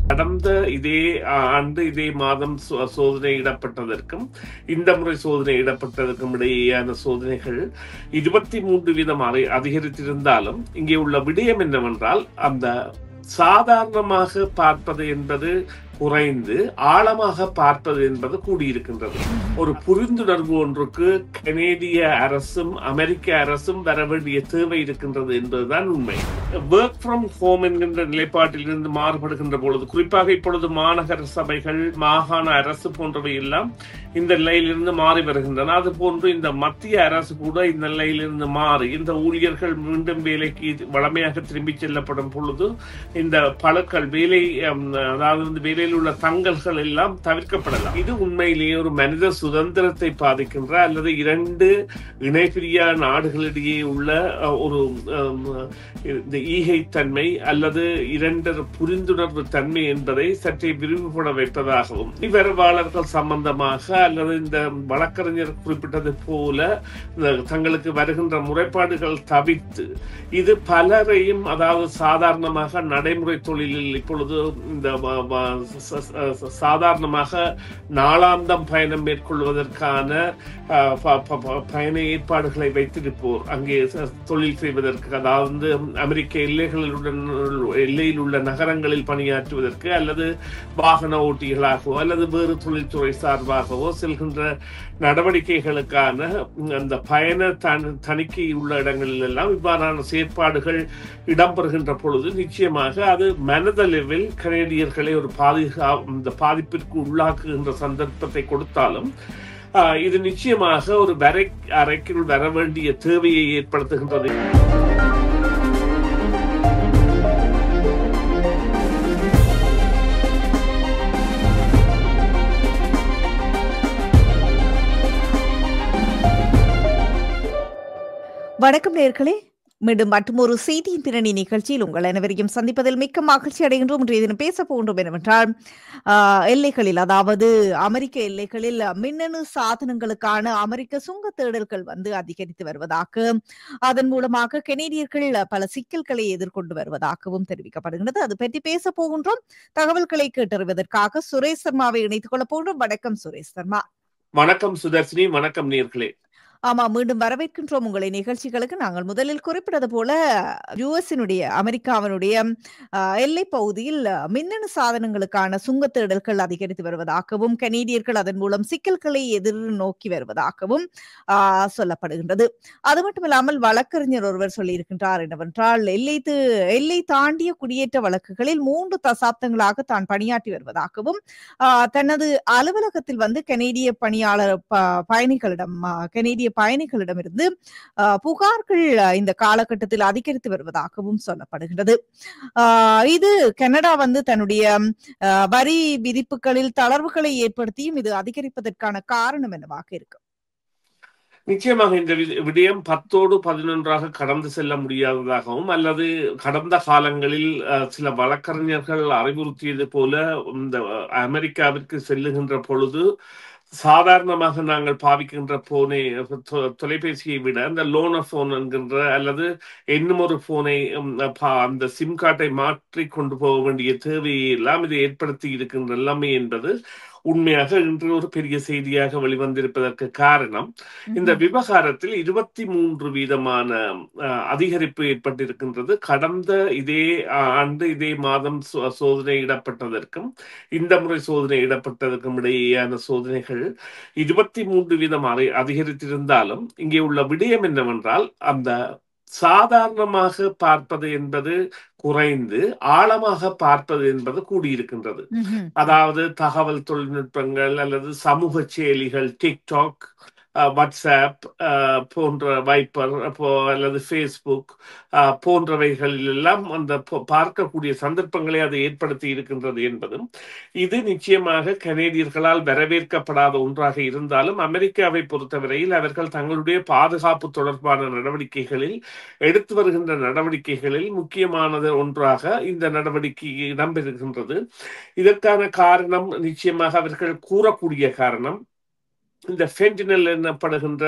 கடந்த இதே ஆண்டு இதே மாதம் சோதனையிடப்பட்டதற்கும் இந்த முறை சோதனையிடப்பட்டதற்கும் இடையேயான சோதனைகள் 23% அதிகரித்திருந்தாலும் இங்கே உள்ள விடயம் என்னவென்றால் அந்த சாதாரணமாக பார்ப்பது என்பது குறைந்து ஆழமாக பார்ப்பது என்பது கூடியிருக்கின்றது. ஒரு புரிந்துணர்வு ஒன்றுக்கு கனேடிய அரசும் அமெரிக்க அரசும் வர வேண்டிய தேவை இருக்கின்றது என்பதுதான் உண்மை. ஒர்க் ஃப்ரம் ஹோம் என்கின்ற நிலைப்பாட்டிலிருந்து மாறுபடுகின்ற பொழுது, குறிப்பாக இப்பொழுது மாநகர சபைகள், மாகாண அரசு போன்றவை எல்லாம் இந்த நிலையிலிருந்து மாறி வருகின்றன. அது போன்று இந்த மத்திய அரசு கூட இந்த நிலையிலிருந்து மாறி இந்த ஊழியர்கள் மீண்டும் வேலைக்கு வளமையாக திரும்பி செல்லப்படும் பொழுது இந்த பழுக்கள் வேலை, அதாவது வேலையில் உள்ள தங்கல்கள் எல்லாம் தவிர்க்கப்படலாம். இது உண்மையிலேயே ஒரு மனித சுதந்திரத்தை பாதிக்கின்ற அல்லது இரண்டு இணைபிரியா நாடுகளிடையே உள்ள ஒரு ஈகைத்தன்மை அல்லது இரண்டு புரிந்துணர்வு தன்மை என்பதை சற்றே விரிவுபட வைப்பதாகவும், விவரவாளர்கள் சம்பந்தமாக அல்லது இந்த வழக்கறிஞர் குறிப்பிட்டது போல தங்களுக்கு வருகின்ற முறைப்பாடுகள் தவிர்த்து இது பலரையும், அதாவது சாதாரணமாக நடைமுறை தொழிலில் இப்பொழுது இந்த சாதாரணமாக நாளாந்தம் பயணம் மேற்கொள்வதற்கான பயண ஏற்பாடுகளை வைத்திருப்போர், அங்கே தொழில் செய்வதற்கு, அதாவது அமெரிக்க எல்லையில் உள்ள நகரங்களில் பணியாற்றுவதற்கு அல்லது வாகன ஓட்டிகளாகவோ அல்லது வேறு தொழில்துறை சார்பாகவோ செல்கின்ற நடவடிக்கைகளுக்கான அந்த பயண தணிக்கை உள்ள இடங்களில் எல்லாம் இவ்வாறான செயற்பாடுகள் இடம்பெறுகின்ற பொழுது நிச்சயமாக அது மனதளவில் கனேடியர்களை ஒரு பாதிப்பிற்கு உள்ளாக்குகின்ற சந்தர்ப்பத்தை கொடுத்தாலும் இது நிச்சயமாக ஒரு அறைக்குள் வர வேண்டிய தேவையை ஏற்படுத்துகின்றது. வணக்கம் நேயர்களே, மீண்டும் மற்றொரு செய்தியின் பின்னணி நிகழ்ச்சியில் உங்கள் அனைவரையும் சந்திப்பதில் மிக்க மகிழ்ச்சி அடைகின்றோம். இன்றைய தினம் பேச போகின்றோம் என்னவென்றால், எல்லைகளில், அதாவது அமெரிக்க எல்லைகளில் மின்னணு சாதனங்களுக்கான அமெரிக்க சுங்க தேடல்கள் அதிகரித்து வருவதாக, அதன் மூலமாக கனேடியர்கள் பல சிக்கல்களை எதிர்கொண்டு வருவதாகவும் தெரிவிக்கப்படுகிறது. அது பற்றி பேச போகின்றோம். தகவல்களை கேட்டறிவதற்காக சுரேஷ் சர்மாவை இணைத்துக் கொள்ள போகின்றோம். வணக்கம் சுரேஷ் சர்மா. வணக்கம் சுதர்ஷினி. வணக்கம் நேயர்களே. ஆமா, மீண்டும் வரவேற்கின்றோம் உங்களை நிகழ்ச்சிகளுக்கு. நாங்கள் முதலில் குறிப்பிட்டது போல அமெரிக்காவினுடைய எல்லை பகுதியில் மின்னணு சாதனங்களுக்கான சுங்க தேடல்கள் அதிகரித்து வருவதாகவும், கனேடியர்கள் அதன் மூலம் சிக்கல்களை எதிர்நோக்கி வருவதாகவும் சொல்லப்படுகின்றது. அது மட்டுமில்லாமல் வழக்கறிஞர் ஒருவர் சொல்லியிருக்கின்றார் என்னவென்றால், எல்லை தாண்டிய குடியேற்ற வழக்குகளில் 3 தசாப்தங்களாக தான் பணியாற்றி வருவதாகவும், தனது அலுவலகத்தில் கனேடிய பயணிகளிடமிருந்து புகார்கள் இந்த காலகட்டத்தில் அதிகரித்து வருவதாகவும் சொல்லப்படுகிறது. இது கனடா தன்னுடைய வரி விதிப்புகளில் தளர்வுகளை ஏற்படுத்தியும் இது அதிகரிப்பதற்கான காரணம் என்னவாக இருக்கு? நிச்சயமாக இந்த விடயம் 10ஓடு 11ஆக கடந்து செல்ல முடியாததாகவும், அல்லது கடந்த காலங்களில் சில வழக்கறிஞர்கள் அறிவுறுத்தியது போல இந்த அமெரிக்காவிற்கு செல்லுகின்ற பொழுது சாதாரணமாக நாங்கள் பாவிக்கின்ற தொலைபேசியை விட அந்த லோனர் போன் என்கின்ற அல்லது இன்னும் ஒரு போனை அந்த சிம் கார்டை மாற்றி கொண்டு போக வேண்டிய தேவையை எல்லாம் இது ஏற்படுத்தி இருக்கின்ற எல்லாமே என்பது உண்மையாக இன்று ஒரு பெரிய செய்தியாக வெளிவந்திருப்பதற்கு காரணம், இந்த விவகாரத்தில் 23% அதிகரிப்பு ஏற்பட்டிருக்கின்றது. கடந்த இதே ஆண்டு இதே மாதம் சோதனையிடப்பட்டதற்கும் இந்த முறை சோதனையிடப்பட்டதற்கும் இடையேயான சோதனைகள் 23% அதிகரித்திருந்தாலும் இங்கே உள்ள விடயம் என்னவென்றால் அந்த சாதாரணமாக பார்ப்பது என்பது குறைந்து ஆழமாக பார்ப்பது என்பது கூடியிருக்கின்றது. அதாவது தகவல் தொழில்நுட்பங்கள் அல்லது சமூக செயலிகள், டிக்டாக், வாட்ஸ்அப் போன்ற, வைப்பர் அல்லது ஃபேஸ்புக் போன்றவைகளில் எல்லாம் அந்த பார்க்கக்கூடிய சந்தர்ப்பங்களை அது ஏற்படுத்தி இருக்கின்றது என்பதும், இது நிச்சயமாக கனேடியர்களால் வரவேற்கப்படாத ஒன்றாக இருந்தாலும் அமெரிக்காவை பொறுத்தவரையில் அவர்கள் தங்களுடைய பாதுகாப்பு தொடர்பான நடவடிக்கைகளில் எடுத்து வருகின்ற நடவடிக்கைகளில் முக்கியமானது ஒன்றாக இந்த நடவடிக்கை இடம்பெறுகின்றது. இதற்கான காரணம் நிச்சயமாக அவர்கள் கூறக்கூடிய காரணம், இந்த ஃபென்டினல் எனப்படுகின்ற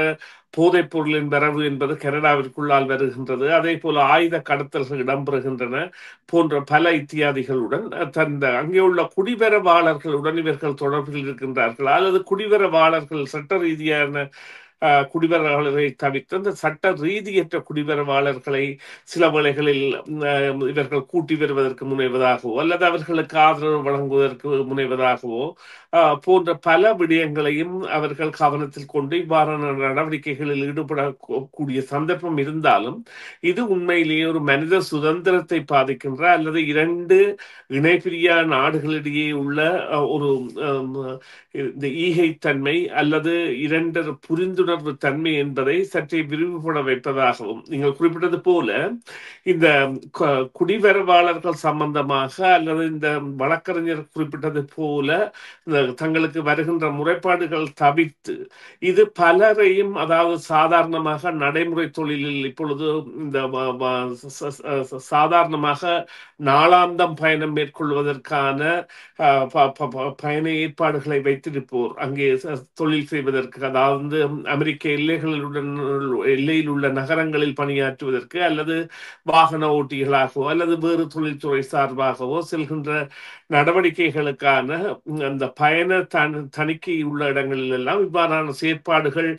போதைப் பொருளின் வரவு என்பது கனடாவிற்குள்ளால் வருகின்றது. அதே போல ஆயுத கடத்தல்கள் இடம்பெறுகின்றன போன்ற பல இத்தியாதிகளுடன் அங்கே உள்ள குடிவரவாளர்களுடன் இவர்கள் தொடர்பில் இருக்கின்றார்கள், அல்லது குடிவரவாளர்கள் சட்ட ரீதியான குடிவரவாளர்களை தவிர்த்து அந்த சட்ட ரீதியற்ற குடிவரவாளர்களை சில வேளைகளில் இவர்கள் கூட்டி வருவதற்கு முனைவதாகவோ அல்லது அவர்களுக்கு ஆதரவு வழங்குவதற்கு முனைவதாகவோ போன்ற பல விடயங்களையும் அவர்கள் கவனத்தில் கொண்டு இவ்வாறான நடவடிக்கைகளில் ஈடுபடக்கூடிய சந்தர்ப்பம் இருந்தாலும் இது உண்மையிலேயே ஒரு மனித சுதந்திரத்தை பாதிக்கின்ற அல்லது இரண்டு இணைபிரியா நாடுகளிடையே உள்ள ஒரு இந்த ஈகைத்தன்மை அல்லது இரண்டு புரிந்துணர்வு தன்மை என்பதை சற்றே விரிவுபட வைப்பதாகவும் நீங்கள் குறிப்பிட்டது போல இந்த குடிவரவாளர்கள் சம்பந்தமாக அல்லது இந்த வழக்கறிஞர் குறிப்பிட்டது போல தங்களுக்கு வருகின்ற முறைப்பாடுகள் தவிர்த்து இது பலரையும், அதாவது சாதாரணமாக நடைமுறை தொழிலில் இப்பொழுது இந்த சாதாரணமாக நாளாந்தம் பயணம் மேற்கொள்வதற்கான பயண ஏற்பாடுகளை வைத்திருப்போர் அங்கே தொழில் செய்வதற்கு, அதாவது அமெரிக்க எல்லையில் உள்ள நகரங்களில் பணியாற்றுவதற்கு அல்லது வாகன ஓட்டிகளாகவோ அல்லது வேறு தொழில்துறை சார்பாகவோ செல்கின்ற நடவடிக்கைகளுக்கான அந்த பயண தணிக்கை உள்ள இடங்களில் எல்லாம் இவ்வாறான செயற்பாடுகள்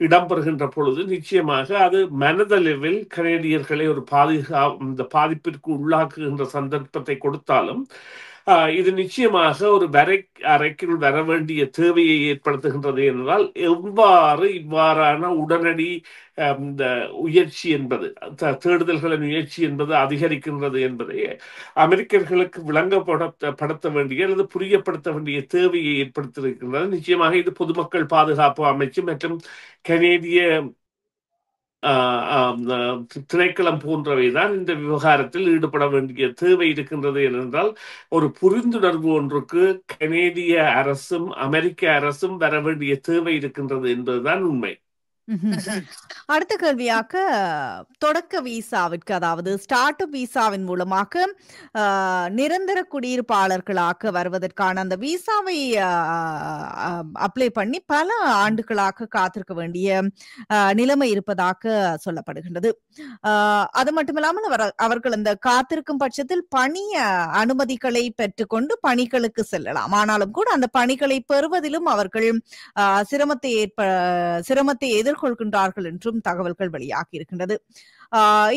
இடம்பெறுகின்ற பொழுது நிச்சயமாக அது மனதளவில் கனேடியர்களை ஒரு இந்த பாதிப்பிற்கு உள்ளாக்குகின்ற சந்தர்ப்பத்தை கொடுத்தாலும் இது நிச்சயமாக ஒரு அறைக்குள் வர வேண்டிய தேவையை ஏற்படுத்துகின்றது என்றால் எவ்வாறு இவ்வாறான உடனடி இந்த உயர்ச்சி என்பது தேடுதல்களின் முயற்சி என்பது அதிகரிக்கின்றது என்பதை அமெரிக்கர்களுக்கு விளங்கப்படுத்த வேண்டிய அல்லது புரியப்படுத்த வேண்டிய தேவையை ஏற்படுத்தியிருக்கின்றது. நிச்சயமாக இது பொதுமக்கள் பாதுகாப்பு அமைச்சு மற்றும் கனேடிய திணைக்களம் போன்றவைதான் இந்த விவகாரத்தில் ஈடுபட வேண்டிய தேவை இருக்கின்றது. ஏனென்றால் ஒரு புரிந்துணர்வு ஒன்றுக்கு கனேடிய அரசும் அமெரிக்க அரசும் வர வேண்டிய தேவை இருக்கின்றது என்பதுதான் உண்மை. அடுத்த கேள்வியாக, தொடக்க விசாவிற்கு, அதாவது ஸ்டார்ட் அப் விசாவின் மூலமாக நிரந்தர குடியிருப்பாளர்களாக வருவதற்கான அந்த விசாவை அப்ளை பண்ணி பல ஆண்டுகளாக காத்திருக்க வேண்டிய நிலைமை இருப்பதாக சொல்லப்படுகின்றது. அது மட்டுமில்லாமல் அவர்கள் அந்த காத்திருக்கும் பட்சத்தில் பணி அனுமதிகளை பெற்றுக்கொண்டு பணிகளுக்கு செல்லலாம். ஆனாலும் கூட அந்த பணிகளை பெறுவதிலும் அவர்கள் சிரமத்தை எதிர்கொள்கின்றார்கள் என்றும் தகவல்கள் வெளியாகி இருக்கின்றது.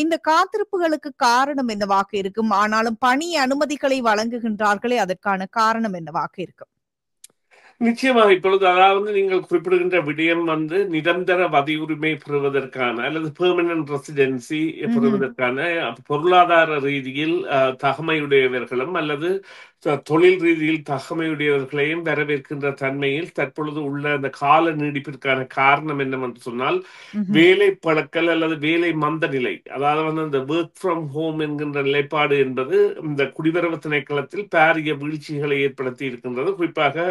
இந்த காத்திருப்புகளுக்கு காரணம் என்னவாக இருக்கும்? ஆனாலும் பணி அனுமதிகளை வழங்குகின்றார்களே, அதற்கான காரணம் என்னவாக இருக்கும்? நிச்சயமாக இப்பொழுது அதாவது நீங்கள் குறிப்பிடுகின்ற விடயம் நிரந்தர வதியுரிமை பெறுவதற்கான அல்லது பெர்மனன்ட் ரெசிடென்சி பெறுவதற்கான பொருளாதார ரீதியில் தகமையுடையவர்களும் அல்லது தொழில் ரீதியில் தகமையுடையவர்களையும் வரவேற்கின்ற தன்மையில் தற்பொழுது உள்ள அந்த கால நீடிப்பிற்கான காரணம் என்னவென்று சொன்னால் வேலை பழக்கல் அல்லது வேலை மந்த நிலை, அதாவது இந்த ஒர்க் ஃப்ரம் ஹோம் என்கின்ற நிலைப்பாடு என்பது இந்த குடிவரவு திணைக்களத்தில் பாரிய வீழ்ச்சிகளை ஏற்படுத்தி இருக்கின்றது. குறிப்பாக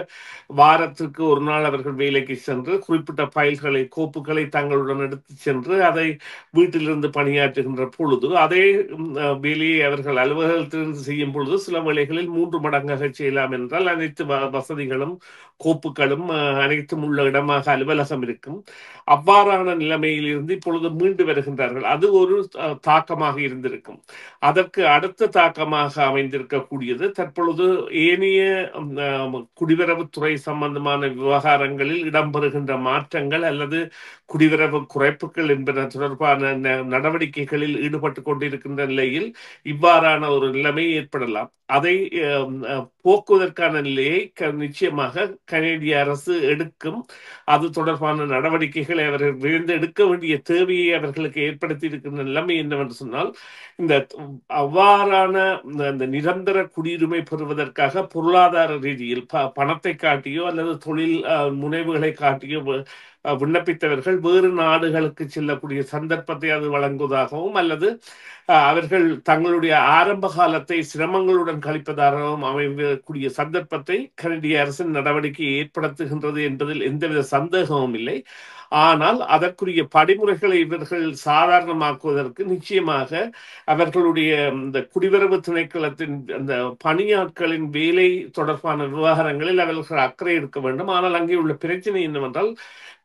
வாரத்திற்கு ஒரு நாள் அவர்கள் வேலைக்கு சென்று குறிப்பிட்ட ஃபைல்களை கோப்புகளை தங்களுடன் எடுத்து சென்று அதை வீட்டிலிருந்து பணியாற்றுகின்ற பொழுது அதே வேலையை அவர்கள் அலுவலகத்திலிருந்து செய்யும் பொழுது சில வேளைகளில் 3 மடங்காக செய்யலாம் என்றால் அனைத்து வசதிகளும் கோப்புகளும் அனைத்தும் உள்ள இடமாக அலுவலகம் இருக்கும். அவ்வாறான நிலைமையில் இருந்து இப்பொழுது மீண்டு வருகின்றார்கள். அது ஒரு தாக்கமாக இருந்திருக்கும். அதற்கு அடுத்த தாக்கமாக அமைந்திருக்கக்கூடியது தற்பொழுது ஏனைய குடிவரவுத்துறை சம்பந்தமான விவகாரங்களில் இடம்பெறுகின்ற மாற்றங்கள் அல்லது குடிவரவு குறைப்புகள் என்பன தொடர்பான நடவடிக்கைகளில் ஈடுபட்டு கொண்டிருக்கின்ற நிலையில் இவ்வாறான ஒரு நிலைமை ஏற்படலாம். அதை போக்குவதற்கான நிலையை நிச்சயமாக கனேடிய அரசு எடுக்கும். அது தொடர்பான நடவடிக்கைகளை அவர்கள் விரைந்து எடுக்க வேண்டிய தேவையை அவர்களுக்கு ஏற்படுத்தி இருக்கின்ற நிலைமை என்னவென்று சொன்னால், இந்த அவ்வாறான இந்த நிரந்தர குடியுரிமை பெறுவதற்காக பொருளாதார ரீதியில் பணத்தை காட்டியோ அல்லது தொழில் முனைவுகளை காட்டியோ விண்ணப்பித்தவர்கள் வேறு நாடுகளுக்கு செல்லக்கூடிய சந்தர்ப்பத்தை அது வழங்குவதாகவும் அல்லது அவர்கள் தங்களுடைய ஆரம்ப காலத்தை சிரமங்களுடன் கழிப்பதாகவும் அமைக்கக்கூடிய சந்தர்ப்பத்தை கனடிய அரசின் நடவடிக்கை ஏற்படுத்துகின்றது என்பதில் எந்தவித சந்தேகமும் இல்லை. ஆனால் அதற்குரிய படிமுறைகளை இவர்கள் சாதாரணமாக்குவதற்கு நிச்சயமாக அவர்களுடைய இந்த குடிவரவு திணைக்களத்தின் அந்த பணியாட்களின் வேலை தொடர்பான விவகாரங்களில் அவர்கள் அக்கறை எடுக்க வேண்டும். ஆனால் அங்கே உள்ள பிரச்சனை என்னவென்றால்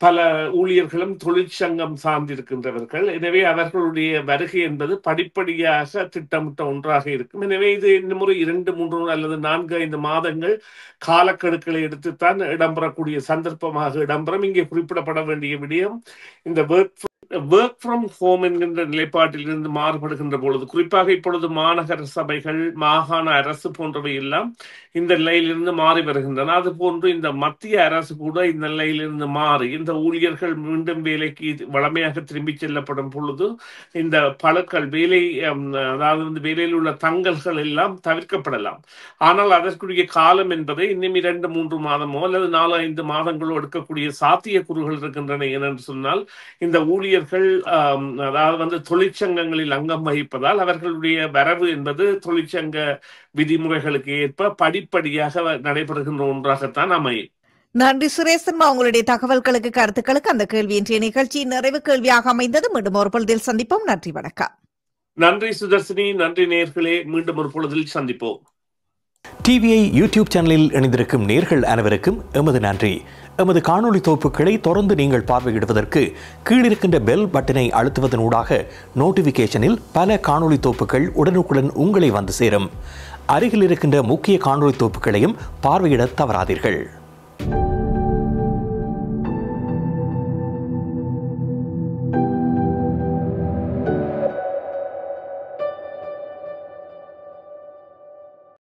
பல ஊழியர்களும் தொழிற்சங்கம் சார்ந்திருக்கின்றவர்கள். எனவே அவர்களுடைய வருகை என்பது படிப்படியாக திட்டமிட்ட ஒன்றாக இருக்கும். எனவே இது இந்த முறை 2, 3 அல்லது 4, 5 மாதங்கள் காலக்கெடுக்களை எடுத்துத்தான் இடம்பெறக்கூடிய சந்தர்ப்பமாக இடம்பெறும். இங்கே குறிப்பிடப்பட வேண்டிய விடயம் இந்த ஒர்க் ஃப்ரம் ஹோம் என்கின்ற நிலைப்பாட்டில் இருந்து மாறுபடுகின்ற பொழுது, குறிப்பாக இப்பொழுது மாநகர சபைகள், மாகாண அரசு போன்றவை எல்லாம் இந்த நிலையிலிருந்து மாறி வருகின்றன. அது போன்று இந்த மத்திய அரசு கூட இந்த நிலையிலிருந்து மாறி இந்த ஊழியர்கள் மீண்டும் வேலைக்கு வளமையாக திரும்பி செல்லப்படும் பொழுது இந்த பழுக்கள் வேலை, அதாவது வேலையில் உள்ள தங்கல்கள் எல்லாம் தவிர்க்கப்படலாம். ஆனால் அதற்குரிய காலம் என்பதை இன்னும் 2, 3 மாதமோ அல்லது 4, 5 மாதங்களோ எடுக்கக்கூடிய சாத்தியக்கூறுகள் இருக்கின்றன. ஏனென்று சொன்னால் இந்த ஊழியர்கள் அதாவது தொழிற்சங்கங்களில் அங்கம் வகிப்பதால் அவர்களுடைய வரவு என்பது தொழிற்சங்க விதிமுறைகளுக்கு ஏற்ப படிப்படியாக நடைபெறுகின்ற ஒன்றாகத்தான் அமையும். நன்றி சுரேசன்மா, உங்களுடைய தகவல்களுக்கு, கருத்துக்களுக்கு. அந்த கேள்வி இன்றைய நிகழ்ச்சியின் நிறைவு கேள்வியாக அமைந்தது. மீண்டும் ஒரு பொழுதில் சந்திப்போம். நன்றி, வணக்கம். நன்றி சுதர்சினி, நன்றி நேயர்களே, மீண்டும் ஒரு பொழுதில் சந்திப்போம். டிவிஐ யூடியூப் சேனலில் இணைந்திருக்கும் நேயர்கள் அனைவருக்கும் எமது நன்றி. எமது காணொளி தொகுப்புகளை தொடர்ந்து நீங்கள் பார்வையிடுவதற்கு கீழிருக்கின்ற பெல் பட்டனை அழுத்துவதனூடாக நோட்டிபிகேஷனில் பல காணொளி தொகுப்புகள் உடனுக்குடன் உங்களை வந்து சேரும். அருகில் இருக்கின்ற முக்கிய காணொளி தொகுப்புகளையும் பார்வையிட தவறாதீர்கள்.